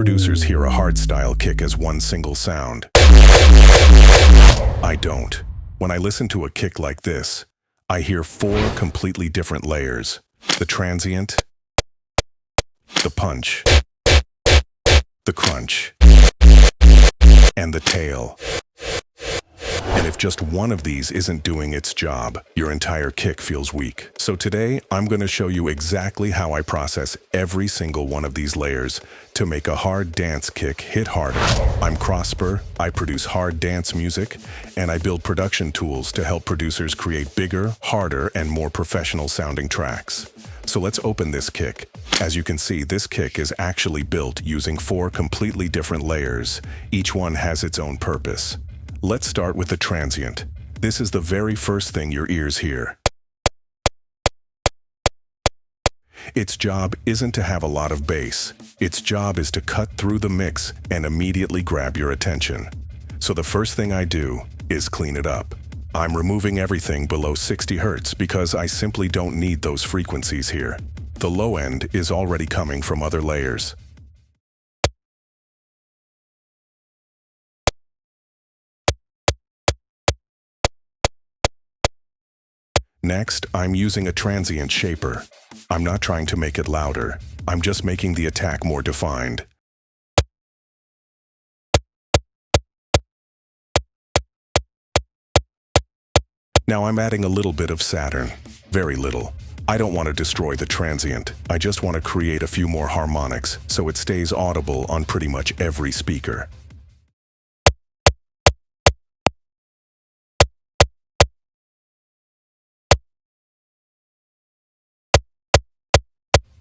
producers hear a hardstyle kick as one single sound. I don't. When I listen to a kick like this, I hear 4 completely different layers. The transient, the punch, the crunch, and the tail. And if just one of these isn't doing its job, your entire kick feels weak. So today, I'm going to show you exactly how I process every single one of these layers to make a hard dance kick hit harder. I'm Krosper, I produce hard dance music, and I build production tools to help producers create bigger, harder, and more professional sounding tracks. So let's open this kick. As you can see, this kick is actually built using 4 completely different layers. Each one has its own purpose. Let's start with the transient. This is the very first thing your ears hear. Its job isn't to have a lot of bass. Its job is to cut through the mix and immediately grab your attention. So the first thing I do is clean it up. I'm removing everything below 60 Hz because I simply don't need those frequencies here. The low end is already coming from other layers. Next, I'm using a transient shaper. I'm not trying to make it louder. I'm just making the attack more defined. Now I'm adding a little bit of Saturn. Very little. I don't want to destroy the transient. I just want to create a few more harmonics so it stays audible on pretty much every speaker.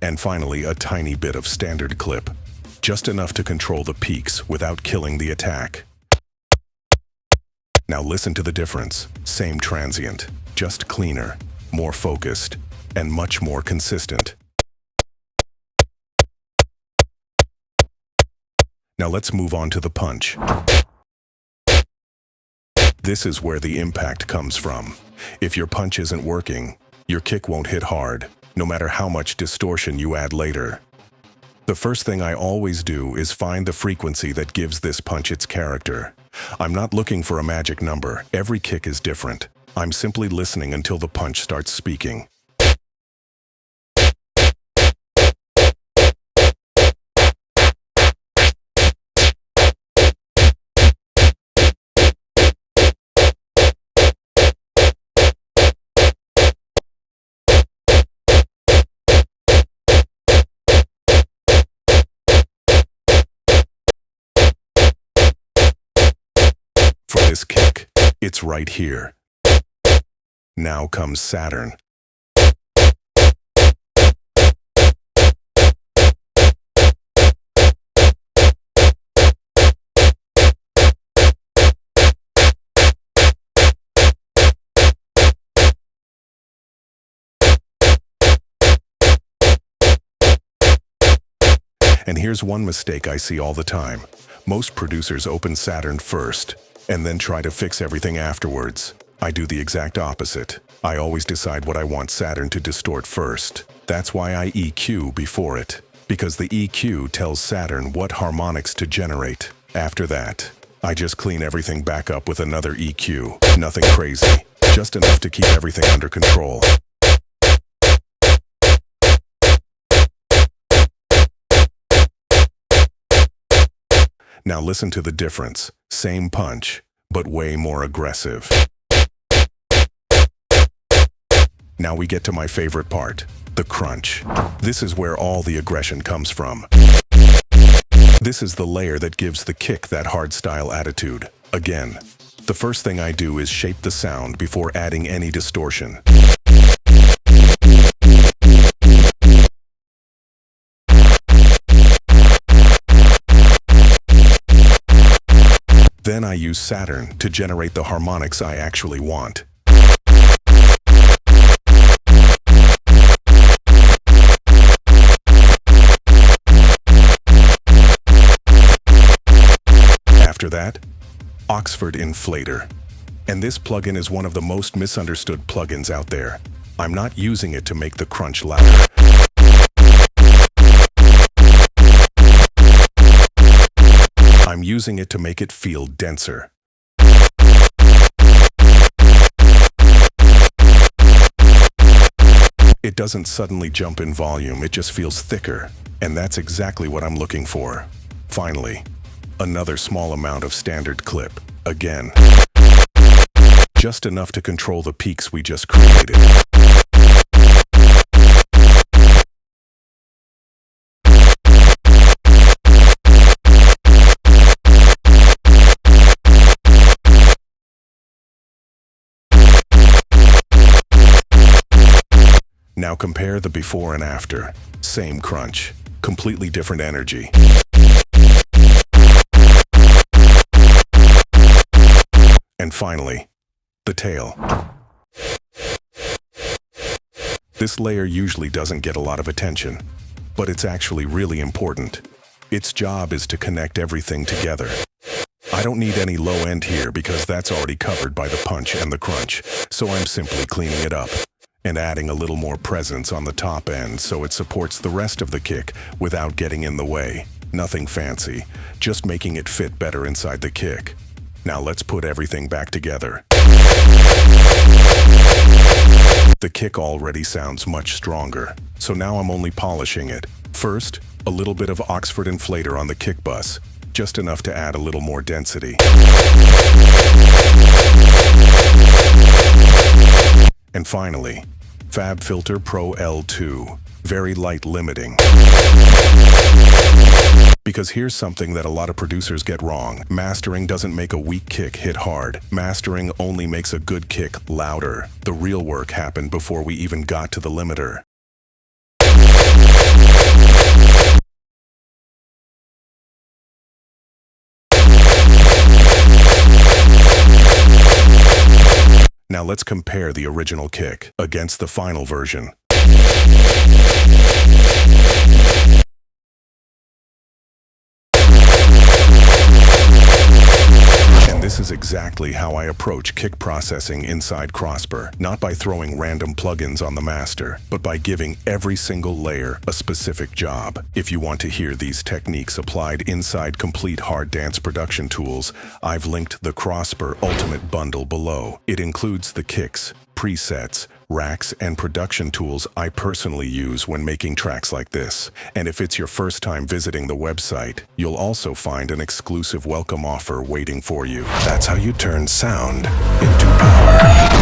And finally, a tiny bit of StandardCLIP, just enough to control the peaks without killing the attack. Now listen to the difference. Same transient, just cleaner, more focused, and much more consistent. Now let's move on to the punch. This is where the impact comes from. If your punch isn't working, your kick won't hit hard, no matter how much distortion you add later. The first thing I always do is find the frequency that gives this punch its character. I'm not looking for a magic number. Every kick is different. I'm simply listening until the punch starts speaking. For this kick, it's right here. Now comes Saturn. And here's one mistake I see all the time. Most producers open Saturn first, and then try to fix everything afterwards. I do the exact opposite. I always decide what I want Saturn to distort first. That's why I EQ before it, because the EQ tells Saturn what harmonics to generate. After that, I just clean everything back up with another EQ. Nothing crazy, just enough to keep everything under control. Now listen to the difference. Same punch, but way more aggressive. Now we get to my favorite part, the crunch. This is where all the aggression comes from. This is the layer that gives the kick that hardstyle attitude. Again, the first thing I do is shape the sound before adding any distortion. Then I use Saturn to generate the harmonics I actually want. After that, Oxford Inflator. And this plugin is one of the most misunderstood plugins out there. I'm not using it to make the crunch louder. I'm using it to make it feel denser. It doesn't suddenly jump in volume, it just feels thicker, and that's exactly what I'm looking for. Finally, another small amount of standard clip, again. Just enough to control the peaks we just created. Now compare the before and after. Same crunch, completely different energy. And finally, the tail. This layer usually doesn't get a lot of attention, but it's actually really important. Its job is to connect everything together. I don't need any low end here because that's already covered by the punch and the crunch, so I'm simply cleaning it up and adding a little more presence on the top end so it supports the rest of the kick without getting in the way. Nothing fancy, just making it fit better inside the kick. Now let's put everything back together. The kick already sounds much stronger, so now I'm only polishing it. First, a little bit of Oxford Inflator on the kick bus, just enough to add a little more density. And finally, FabFilter Pro-L2, very light limiting. Because here's something that a lot of producers get wrong. Mastering doesn't make a weak kick hit hard. Mastering only makes a good kick louder. The real work happened before we even got to the limiter. Now let's compare the original kick against the final version. And this is exactly how I approach kick processing inside Krosper, not by throwing random plugins on the master, but by giving every single layer a specific job. If you want to hear these techniques applied inside complete hard dance production tools, I've linked the Krosper Ultimate Bundle below. It includes the kicks, presets, racks, and production tools I personally use when making tracks like this. And if it's your first time visiting the website, you'll also find an exclusive welcome offer waiting for you. That's how you turn sound into power.